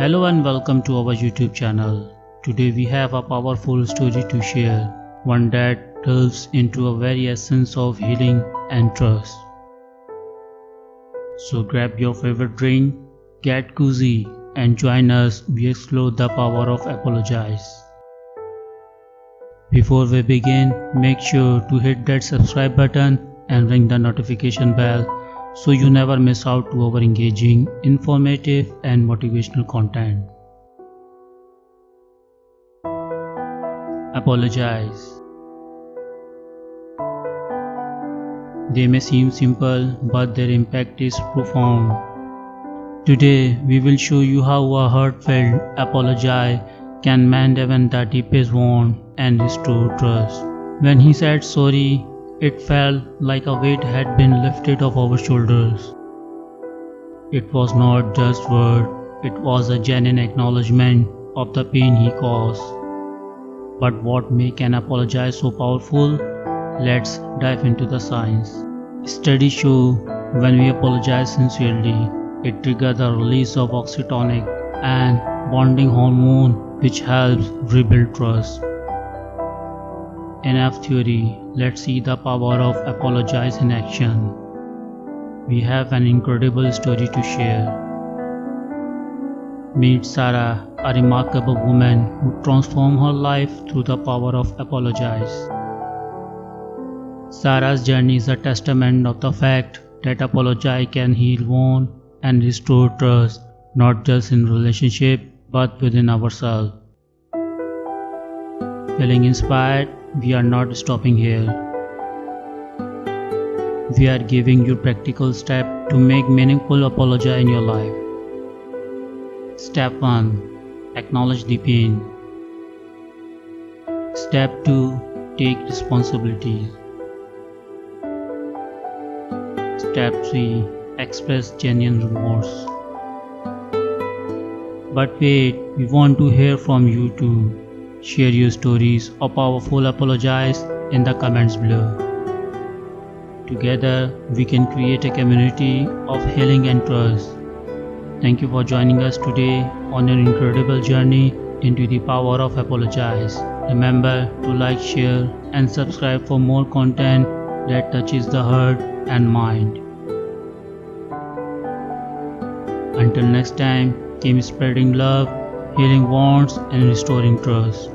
Hello and welcome to our YouTube channel. Today we have a powerful story to share, one that delves into a very essence of healing and trust. So grab your favorite drink, get cozy and join us we explore the power of apologize. Before we begin, make sure to hit that subscribe button and ring the notification bell so you never miss out to our engaging, informative and motivational content. Apologize. They may seem simple, but their impact is profound. Today, we will show you how a heartfelt apology can mend even the deepest wound and restore trust. When he said sorry, it felt like a weight had been lifted off our shoulders. It was not just word, it was a genuine acknowledgement of the pain he caused. But what makes an apology so powerful? Let's dive into the science. Studies show when we apologize sincerely, it triggers the release of oxytocin and bonding hormone which helps rebuild trust. Enough theory, let's see the power of apologize in action. We have an incredible story to share. Meet Sarah, a remarkable woman who transformed her life through the power of apologize. Sarah's journey is a testament of the fact that apology can heal wounds and restore trust, not just in relationship but within ourselves. Feeling inspired? We are not stopping here. We are giving you practical steps to make meaningful apology in your life. Step 1. Acknowledge the pain. Step 2. Take responsibility. Step 3. Express genuine remorse. But wait, we want to hear from you too. Share your stories or powerful apologies in the comments below. Together, we can create a community of healing and trust. Thank you for joining us today on your incredible journey into the power of apologize. Remember to like, share and subscribe for more content that touches the heart and mind. Until next time, keep spreading love, healing wounds and restoring trust.